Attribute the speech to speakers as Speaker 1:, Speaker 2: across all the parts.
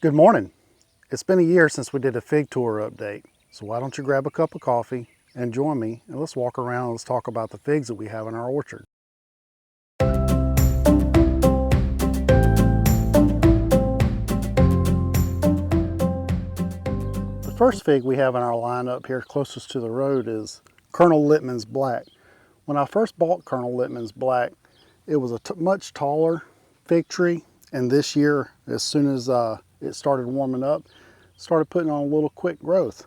Speaker 1: Good morning. It's been a year since we did a fig tour update, so why don't you grab a cup of coffee and join me, and let's walk around and let's talk about the figs that we have in our orchard. The first fig we have in our lineup here closest to the road is Colonel Littman's Black. When I first bought Colonel Littman's Black, it was a much taller fig tree, and this year, as soon as it started warming up, started putting on a little quick growth.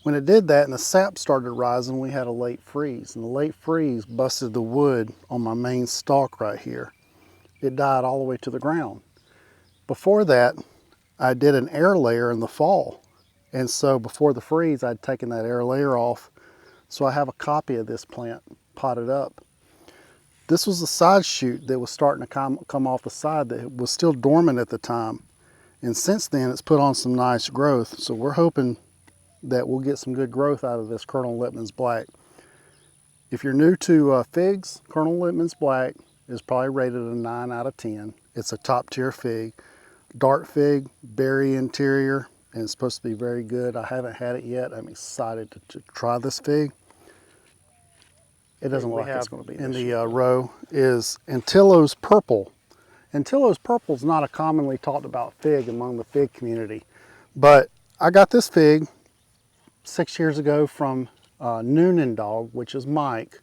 Speaker 1: When it did that and the sap started rising, we had a late freeze, and the late freeze busted the wood on my main stalk right here. It died all the way to the ground. Before that, I did an air layer in the fall, and so before the freeze I'd taken that air layer off, so I have a copy of this plant potted up. This was a side shoot that was starting to come off the side that was still dormant at the time, and since then it's put on some nice growth, so we're hoping that we'll get some good growth out of this Colonel Littman's Black. If you're new to figs, Colonel Littman's Black is probably rated a 9 out of 10. It's a top tier fig. Dark fig, berry interior, and it's supposed to be very good. I haven't had it yet. I'm excited to try this fig. It doesn't look like it's going to be in the row is Antillo's Purple. Antillo's Purple is not a commonly talked about fig among the fig community, but I got this fig 6 years ago from Noonan Dog, which is Mike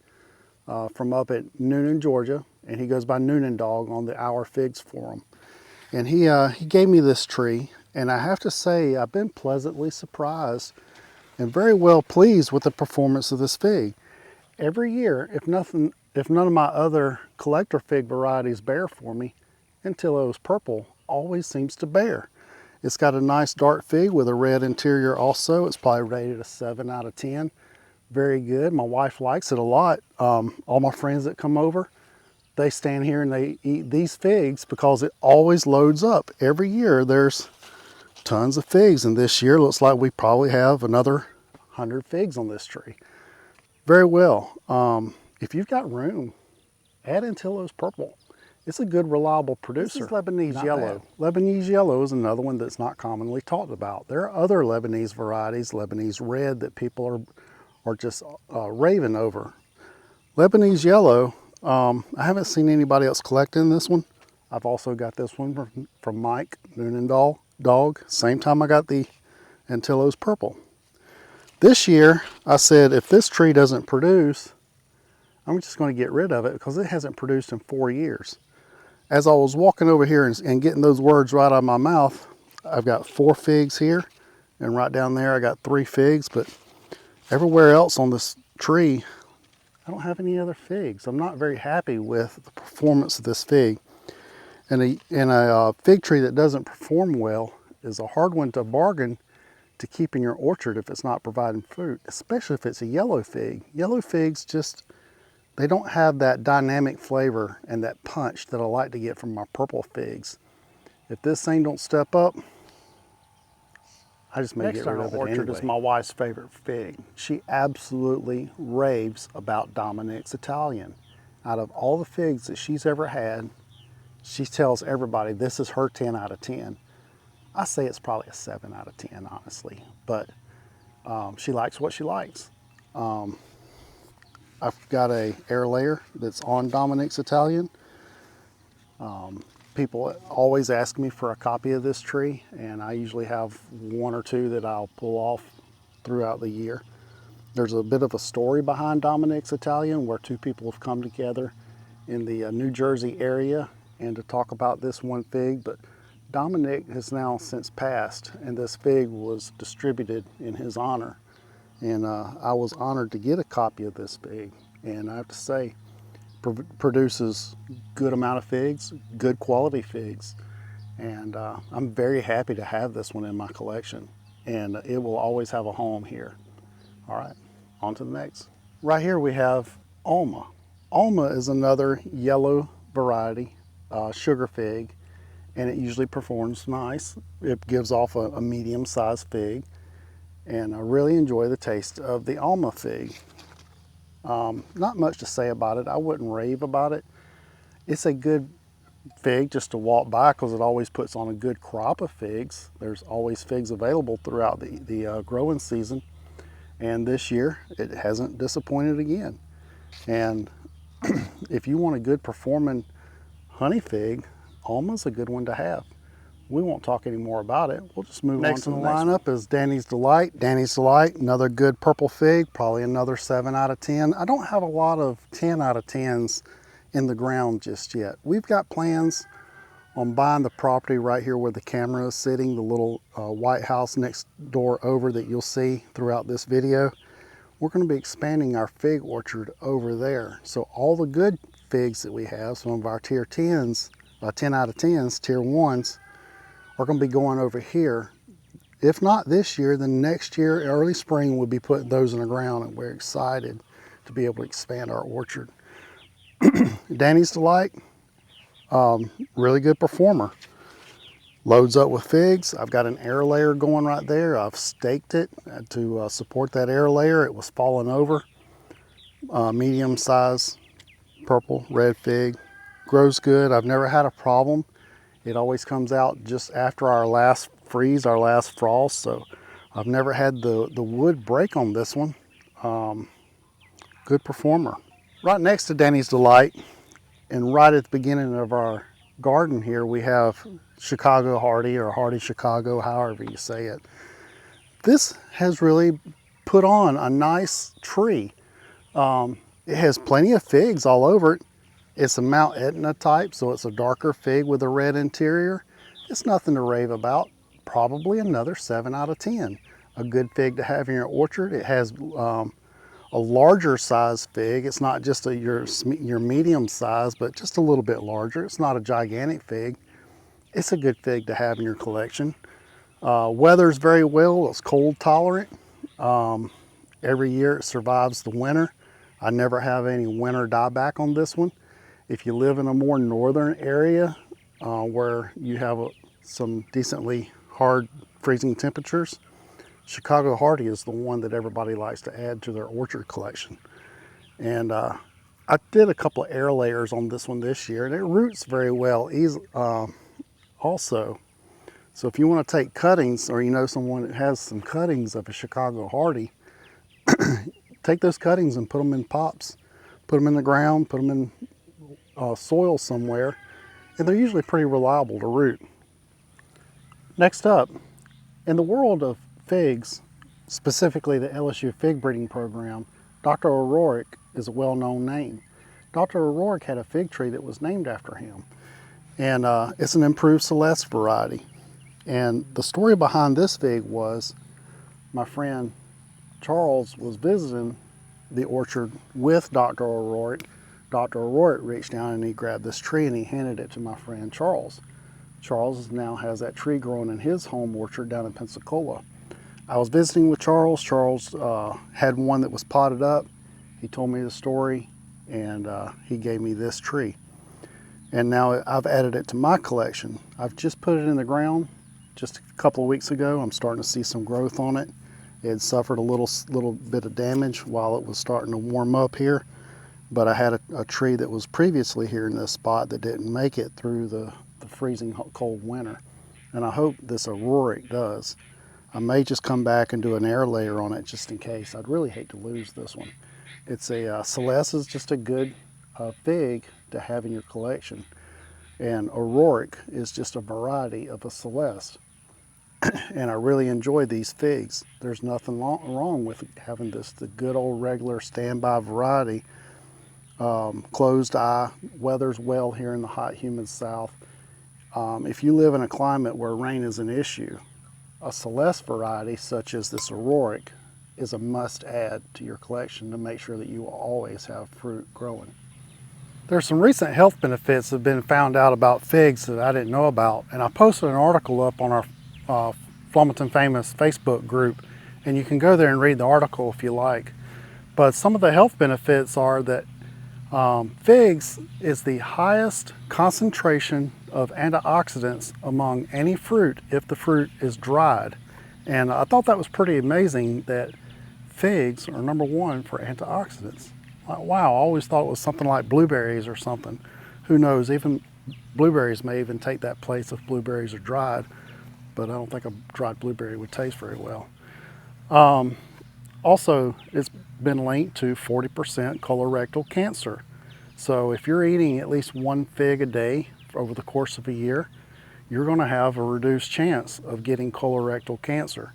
Speaker 1: from up at Noonan, Georgia, and he goes by Noonan Dog on the Our Figs forum. And he gave me this tree, and I have to say I've been pleasantly surprised and very well pleased with the performance of this fig. Every year, if none of my other collector fig varieties bear for me, Antillo's Purple always seems to bear. It's got a nice dark fig with a red interior also. It's probably rated a 7 out of 10. Very good. My wife likes it a lot. All my friends that come over, they stand here and they eat these figs because it always loads up. Every year there's tons of figs, and this year looks like we probably have another 100 figs on this tree. Very well. If you've got room, add Antillo's Purple. It's a good, reliable producer. This is Lebanese Yellow. Lebanese Yellow is another one that's not commonly talked about. There are other Lebanese varieties, Lebanese Red, that people are just raving over. Lebanese Yellow, I haven't seen anybody else collecting this one. I've also got this one from Mike, Noonan Dog. Same time I got the Antillo's Purple. This year, I said if this tree doesn't produce, I'm just going to get rid of it because it hasn't produced in 4 years. As I was walking over here and getting those words right out of my mouth, I've got 4 figs here, and right down there I got 3 figs, but everywhere else on this tree, I don't have any other figs. I'm not very happy with the performance of this fig. And a fig tree that doesn't perform well is a hard one to bargain to keep in your orchard if it's not providing fruit, especially if it's a yellow fig. Yellow figs just, they don't have that dynamic flavor and that punch that I like to get from my purple figs. If this thing don't step up, I just may get rid of it anyway. Orchard is my wife's favorite fig. She absolutely raves about Dominick's Italian. Out of all the figs that she's ever had, she tells everybody this is her 10 out of 10. I say it's probably a 7 out of 10, honestly, but she likes what she likes. I've got a air layer that's on Dominick's Italian. People always ask me for a copy of this tree, and I usually have 1 or 2 that I'll pull off throughout the year. There's a bit of a story behind Dominick's Italian where 2 people have come together in the New Jersey area and to talk about this one fig, but Dominick has now since passed, and this fig was distributed in his honor. And I was honored to get a copy of this fig, and I have to say, produces good amount of figs, good quality figs, and I'm very happy to have this one in my collection, and it will always have a home here. All right, on to the next. Right here we have Alma. Alma is another yellow variety, sugar fig, and it usually performs nice. It gives off a medium-sized fig, and I really enjoy the taste of the Alma fig. Not much to say about it. I wouldn't rave about it. It's a good fig just to walk by because it always puts on a good crop of figs. There's always figs available throughout the growing season. And this year it hasn't disappointed again. And if you want a good performing honey fig, Alma's a good one to have. We won't talk any more about it. We'll just move on to the lineup. Is Danny's Delight. Danny's Delight, another good purple fig, probably another 7 out of 10. I don't have a lot of 10 out of 10s in the ground just yet. We've got plans on buying the property right here where the camera is sitting, the little white house next door over that you'll see throughout this video. We're going to be expanding our fig orchard over there. So all the good figs that we have, some of our tier 10s, 10 out of 10s, tier 1s, are going to be going over here. If not this year, then next year, early spring, we'll be putting those in the ground, and we're excited to be able to expand our orchard. Danny's Delight, really good performer. Loads up with figs. I've got an air layer going right there. I've staked it to support that air layer. It was falling over. Medium size, purple, red fig. Grows good. I've never had a problem. It always comes out just after our last freeze, our last frost. So I've never had the wood break on this one. Good performer. Right next to Danny's Delight, and right at the beginning of our garden here, we have Chicago Hardy, or Hardy Chicago, however you say it. This has really put on a nice tree. It has plenty of figs all over it. It's a Mount Etna type, so it's a darker fig with a red interior. It's nothing to rave about. Probably another 7 out of 10. A good fig to have in your orchard. It has a larger size fig. It's not just your medium size, but just a little bit larger. It's not a gigantic fig. It's a good fig to have in your collection. Weathers very well. It's cold tolerant. Every year it survives the winter. I never have any winter dieback on this one. If you live in a more northern area where you have some decently hard freezing temperatures, Chicago Hardy is the one that everybody likes to add to their orchard collection. And I did a couple of air layers on this one this year, and it roots very well also. So if you want to take cuttings, or you know someone that has some cuttings of a Chicago Hardy, take those cuttings and put them in pots. Put them in the ground, put them in soil somewhere, and they're usually pretty reliable to root. Next up, in the world of figs, specifically the LSU fig breeding program, Dr. O'Rourke is a well-known name. Dr. O'Rourke had a fig tree that was named after him, and it's an improved Celeste variety. And the story behind this fig was my friend Charles was visiting the orchard with Dr. O'Rourke. Dr. O'Rourke reached down and he grabbed this tree and he handed it to my friend Charles. Charles now has that tree growing in his home orchard down in Pensacola. I was visiting with Charles. Charles had one that was potted up. He told me the story, and he gave me this tree. And now I've added it to my collection. I've just put it in the ground just a couple of weeks ago. I'm starting to see some growth on it. It had suffered a little bit of damage while it was starting to warm up here. But I had a tree that was previously here in this spot that didn't make it through the freezing cold winter. And I hope this O'Rourke does. I may just come back and do an air layer on it just in case. I'd really hate to lose this one. It's a Celeste is just a good fig to have in your collection. And O'Rourke is just a variety of a Celeste. And I really enjoy these figs. There's nothing wrong with having the good old regular standby variety. Closed eye, weathers well here in the hot, humid South. If you live in a climate where rain is an issue, a Celeste variety such as this O'Rourke is a must add to your collection to make sure that you will always have fruit growing. There's some recent health benefits that have been found out about figs that I didn't know about, and I posted an article up on our Flumpton Famous Facebook group, and you can go there and read the article if you like. But some of the health benefits are that figs is the highest concentration of antioxidants among any fruit if the fruit is dried. And I thought that was pretty amazing that figs are #1 for antioxidants. Wow, I always thought it was something like blueberries or something. Who knows, even Blueberries may even take that place if blueberries are dried, but I don't think a dried blueberry would taste very well. Also, it's been linked to 40% colorectal cancer. So if you're eating at least one fig a day over the course of a year, you're going to have a reduced chance of getting colorectal cancer.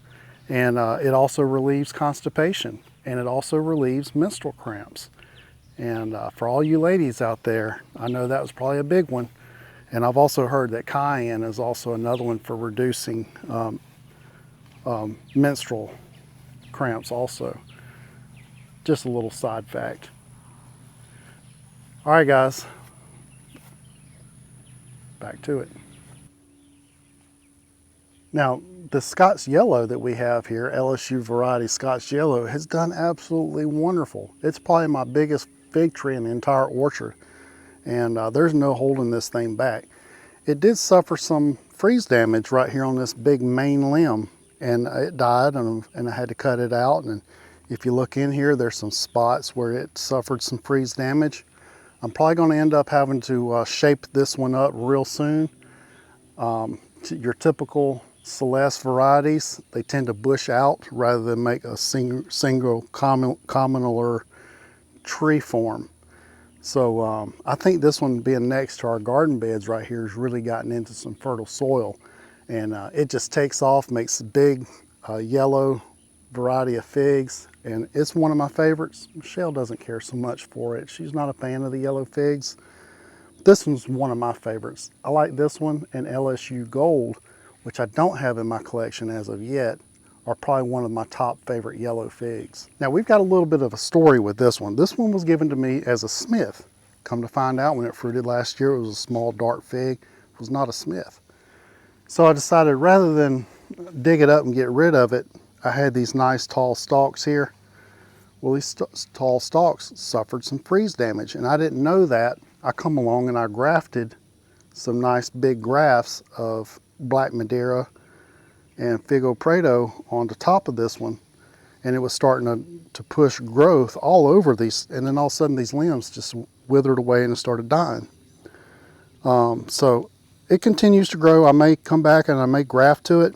Speaker 1: And it also relieves constipation, and it also relieves menstrual cramps. And for all you ladies out there, I know that was probably a big one. And I've also heard that cayenne is also another one for reducing menstrual cramps also. Just a little side fact. All right, guys, back to it. Now, the Scotch Yellow that we have here, LSU variety Scotch Yellow, has done absolutely wonderful. It's probably my biggest fig tree in the entire orchard, and there's no holding this thing back. It did suffer some freeze damage right here on this big main limb, and it died, and I had to cut it out. And if you look in here, there's some spots where it suffered some freeze damage. I'm probably going to end up having to shape this one up real soon. Your typical Celeste varieties, they tend to bush out rather than make a single commoner tree form. So I think this one being next to our garden beds right here has really gotten into some fertile soil, and it just takes off, makes a big yellow variety of figs, and it's one of my favorites. Michelle doesn't care so much for it. She's not a fan of the yellow figs. This one's one of my favorites. I like this one and LSU Gold, which I don't have in my collection as of yet, are probably one of my top favorite yellow figs. Now we've got a little bit of a story with this one. This one was given to me as a Smith. Come to find out, when it fruited last year, it was a small dark fig. It was not a Smith. So I decided rather than dig it up and get rid of it, I had these nice tall stalks here. Well, these tall stalks suffered some freeze damage, and I didn't know that. I come along and I grafted some nice big grafts of Black Madeira and Figo Prado on the top of this one, and it was starting to push growth all over these, and then all of a sudden these limbs just withered away and started dying. So it continues to grow. I may come back and I may graft to it,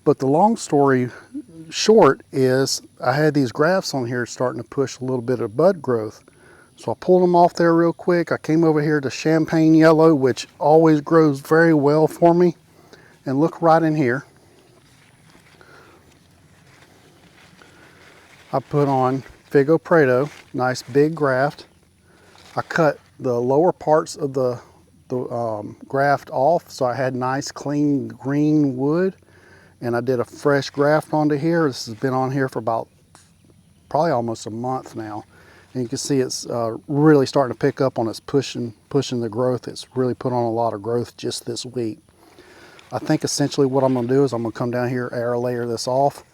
Speaker 1: but the long story short is I had these grafts on here starting to push a little bit of bud growth. So I pulled them off there real quick. I came over here to Champagne Yellow, which always grows very well for me. And look right in here. I put on Figo Prado, nice big graft. I cut the lower parts of the graft off, so I had nice clean green wood. And I did a fresh graft onto here. This has been on here for about probably almost a month now. And you can see it's really starting to pick up on its pushing the growth. It's really put on a lot of growth just this week. I think essentially what I'm going to do is I'm going to come down here, air layer this off,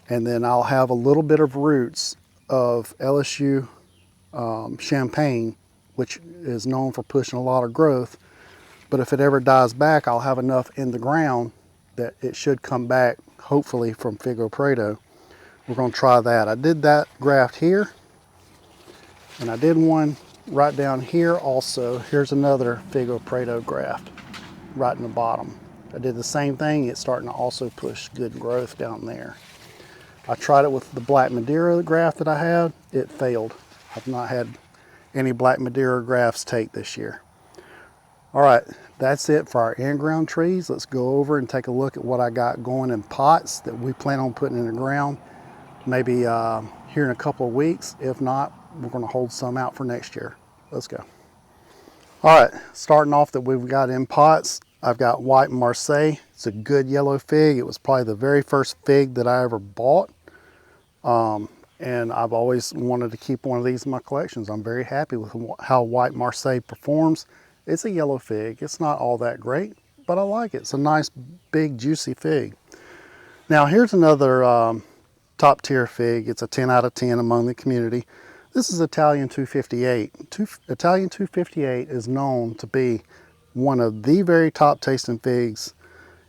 Speaker 1: and then I'll have a little bit of roots of LSU Champagne, which is known for pushing a lot of growth. But if it ever dies back, I'll have enough in the ground that it should come back, hopefully, from Figo Prado. We're going to try that. I did that graft here, and I did one right down here also. Here's another Figo Prado graft right in the bottom. I did the same thing. It's starting to also push good growth down there. I tried it with the Black Madeira graft that I had. It failed. I've not had any Black Madeira grafts take this year. All right, that's it for our in-ground trees. Let's go over and take a look at what I got going in pots that we plan on putting in the ground, maybe here in a couple of weeks. If not, we're gonna hold some out for next year. Let's go. All right, starting off that we've got in pots, I've got White Marseille. It's a good yellow fig. It was probably the very first fig that I ever bought. And I've always wanted to keep one of these in my collections. I'm very happy with how White Marseille performs. It's a yellow fig. It's not all that great, but I like it. It's a nice, big, juicy fig. Now here's another top tier fig. It's a 10 out of 10 among the community. This is Italian 258. Italian 258 is known to be one of the very top tasting figs,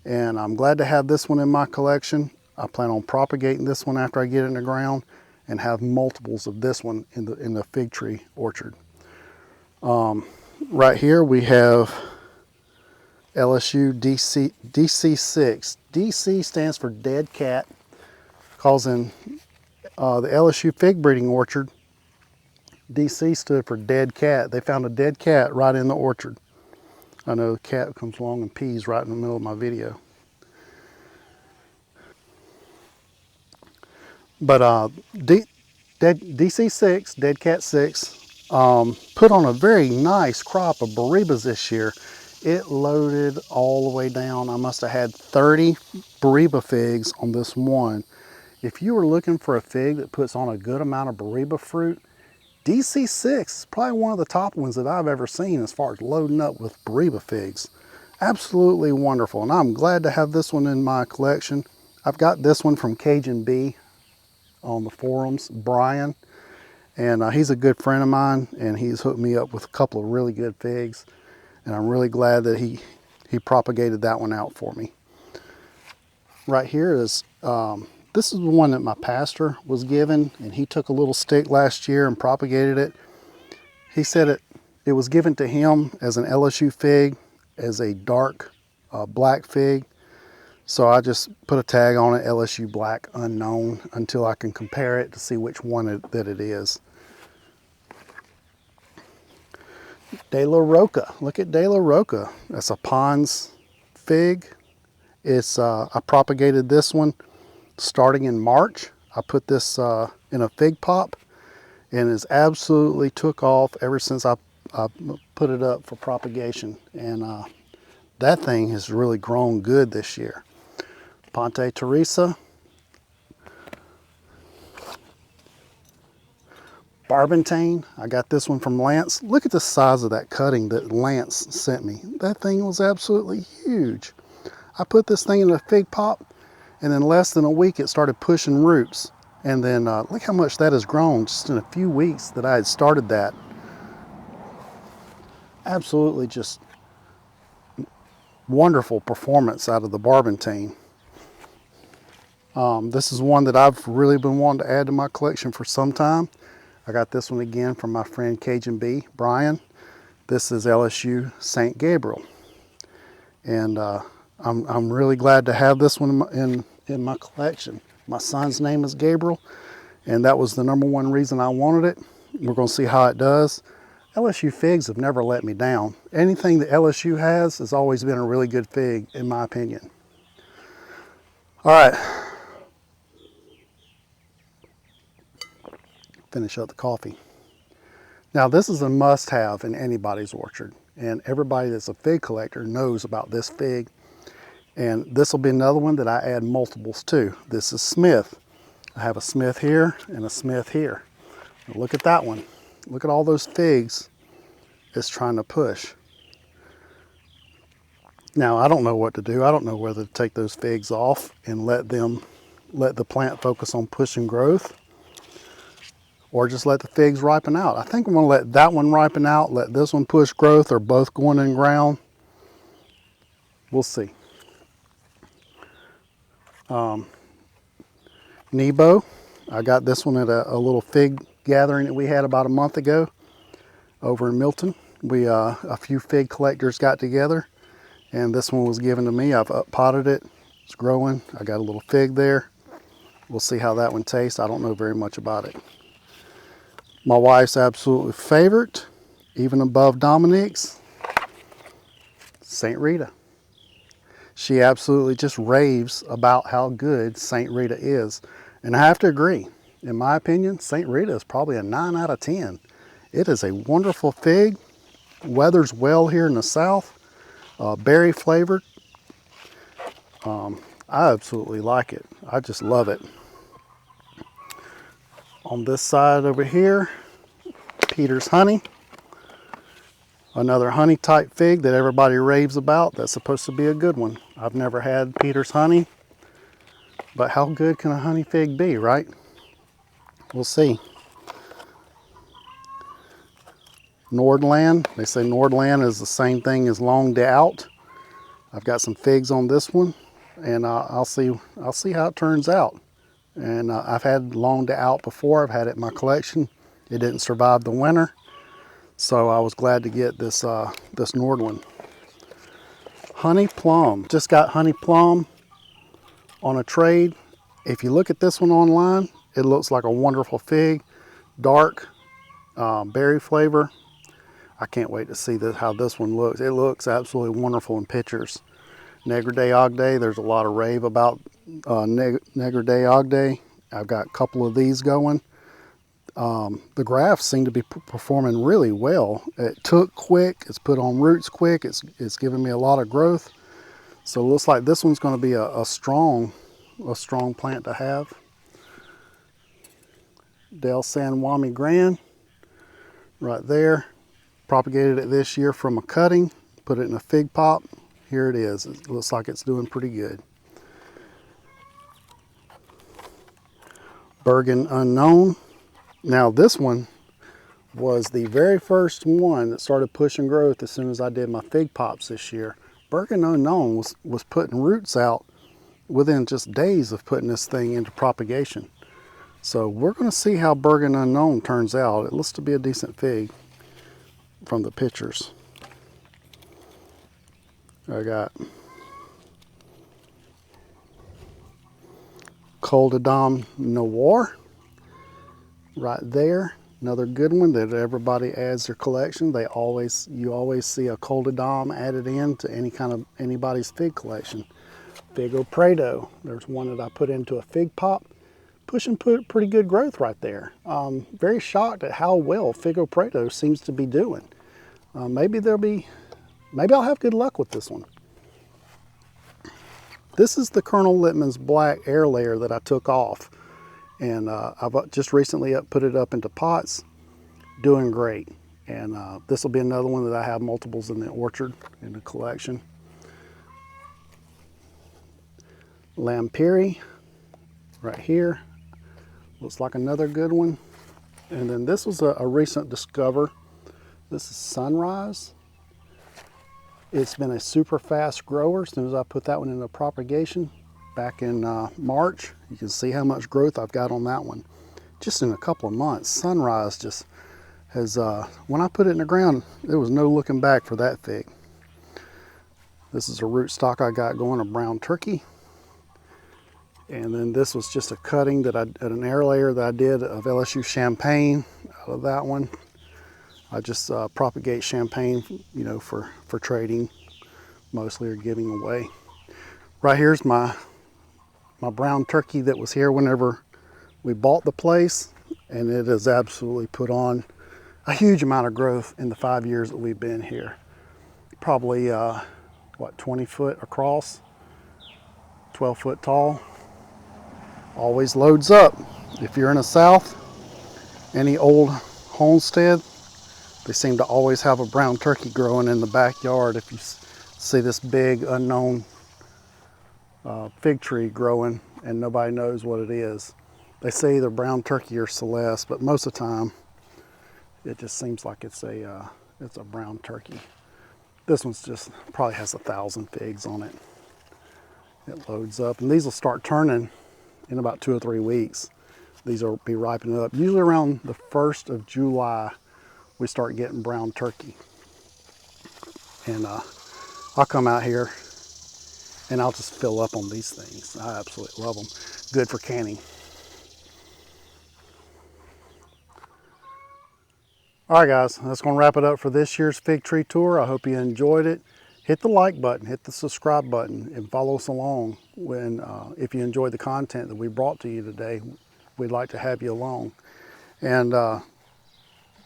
Speaker 1: and I'm glad to have this one in my collection. I plan on propagating this one after I get it in the ground and have multiples of this one in the fig tree orchard. Right here we have LSU DC6. DC stands for dead cat, because in the LSU fig breeding orchard, DC stood for dead cat. They found a dead cat right in the orchard. I know the cat comes along and pees right in the middle of my video. But DC6, Dead Cat 6, put on a very nice crop of Baribas this year. It loaded all the way down. I must have had 30 Bariba figs on this one. If you were looking for a fig that puts on a good amount of Bariba fruit, DC6 is probably one of the top ones that I've ever seen as far as loading up with Bariba figs. Absolutely wonderful, and I'm glad to have this one in my collection. I've got this one from Cajun Bee on the forums, Brian, and he's a good friend of mine, and he's hooked me up with a couple of really good figs, and I'm really glad that he propagated that one out for me. Right here is this is the one that my pastor was given, and he took a little stick last year and propagated it. He said it was given to him as an LSU fig, as a dark black fig. So I just put a tag on it, LSU black unknown, until I can compare it to see which one that it is. De La Roca, look at De La Roca. That's a Pons fig. It's I propagated this one starting in March. I put this in a fig pop, and it's absolutely took off ever since I put it up for propagation. And that thing has really grown good this year. Ponte Teresa, Barbantane. I got this one from Lance. Look at the size of that cutting that Lance sent me. That thing was absolutely huge. I put this thing in a fig pop, and in less than a week it started pushing roots. And then look how much that has grown just in a few weeks that I had started that. Absolutely just wonderful performance out of the Barbantane. This is one that I've really been wanting to add to my collection for some time. I got this one again from my friend Cajun Bee, Brian. This is LSU St. Gabriel. And I'm really glad to have this one in my collection. My son's name is Gabriel, and that was the #1 reason I wanted it. We're going to see how it does. LSU figs have never let me down. Anything that LSU has always been a really good fig, in my opinion. All right. Finish up the coffee. Now this is a must-have in anybody's orchard, and everybody that's a fig collector knows about this fig. And this will be another one that I add multiples to. This is Smith. I have a Smith here and a Smith here. Now look at that one. Look at all those figs it's trying to push. Now I don't know what to do. I don't know whether to take those figs off and let the plant focus on pushing growth, or just let the figs ripen out. I think I'm gonna let that one ripen out, let this one push growth, or both going in ground. We'll see. Nebo, I got this one at a little fig gathering that we had about a month ago over in Milton. A few fig collectors got together, and this one was given to me. I've potted it, it's growing. I got a little fig there. We'll see how that one tastes. I don't know very much about it. My wife's absolute favorite, even above Dominique's, St. Rita. She absolutely just raves about how good St. Rita is. And I have to agree. In my opinion, St. Rita is probably a 9 out of 10. It is a wonderful fig. Weathers well here in the south. Berry flavored. I absolutely like it. I just love it. On this side over here, Peter's Honey. Another honey type fig that everybody raves about. That's supposed to be a good one. I've never had Peter's Honey, but how good can a honey fig be, right? We'll see. Nordland. They say Nordland is the same thing as Long de Out. I've got some figs on this one, and I'll see how it turns out. And I've had Long de Out before. I've had it in my collection. It didn't survive the winter. So I was glad to get this this Nordland. Honey plum, just got honey plum on a trade. If you look at this one online, it looks like a wonderful fig, dark berry flavor. I can't wait to see this, how this one looks. It looks absolutely wonderful in pictures. Negre de Agde, there's a lot of rave about Negre de Agde. I've got a couple of these going. The grafts seem to be performing really well. It took quick, it's put on roots quick, it's given me a lot of growth. So it looks like this one's going to be a strong plant to have. Del San Wami Grand, right there. Propagated it this year from a cutting, put it in a fig pop. Here it is. It looks like it's doing pretty good. Bergen Unknown. Now this one was the very first one that started pushing growth as soon as I did my fig pops this year. Bergen Unknown was putting roots out within just days of putting this thing into propagation. So we're going to see how Bergen Unknown turns out. It looks to be a decent fig from the pictures. I got Col de Dame Noir right there. Another good one that everybody adds their collection. You always see a Col de Dame added in to anybody's fig collection. Figo Prado, there's one that I put into a fig pop, pushing pretty good growth right there. Very shocked at how well Figo Prado seems to be doing. Maybe I'll have good luck with this one. This is the Colonel Littman's black air layer that I took off, and I've just recently put it up into pots, doing great. And this will be another one that I have multiples in the orchard, in the collection. Lampiri, right here, looks like another good one. And then this was a recent discover. This is Sunrise. It's been a super fast grower as soon as I put that one into propagation back in March. You can see how much growth I've got on that one. Just in a couple of months, Sunrise just has, when I put it in the ground, there was no looking back for that fig. This is a rootstock I got going, a brown turkey. And then this was just a cutting an air layer that I did of LSU champagne out of that one. I just propagate champagne, for trading mostly, or giving away. Right here's my brown turkey that was here whenever we bought the place, and it has absolutely put on a huge amount of growth in the 5 years that we've been here. Probably 20 foot across, 12 foot tall. Always loads up. If you're in the South, any old homestead, they seem to always have a brown turkey growing in the backyard. If you see this big unknown fig tree growing and nobody knows what it is, they say either brown turkey or Celeste, but most of the time it just seems like it's a brown turkey. This one's just probably has 1,000 figs on it. It loads up, and these will start turning in about 2 or 3 weeks. These will be ripening up. Usually around the 1st of July, we start getting brown turkey. And I'll come out here and I'll just fill up on these things. I absolutely love them. Good for canning. All right, guys, that's going to wrap it up for this year's fig tree tour. I hope you enjoyed it. Hit the like button, hit the subscribe button, and follow us along if you enjoyed the content that we brought to you today. We'd like to have you along. And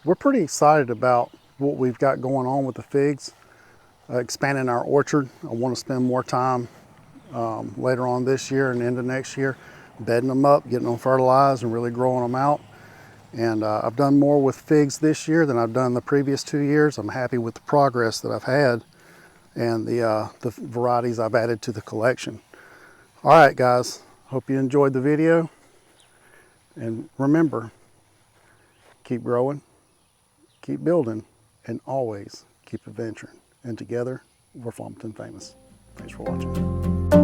Speaker 1: we're pretty excited about what we've got going on with the figs, expanding our orchard. I want to spend more time later on this year and into next year bedding them up, getting them fertilized, and really growing them out. And I've done more with figs this year than I've done the previous 2 years. I'm happy with the progress that I've had and the varieties I've added to the collection. All right, guys, hope you enjoyed the video. And remember, keep growing, keep building, and always keep adventuring. And together, we're Flumpton Famous. Thanks for watching.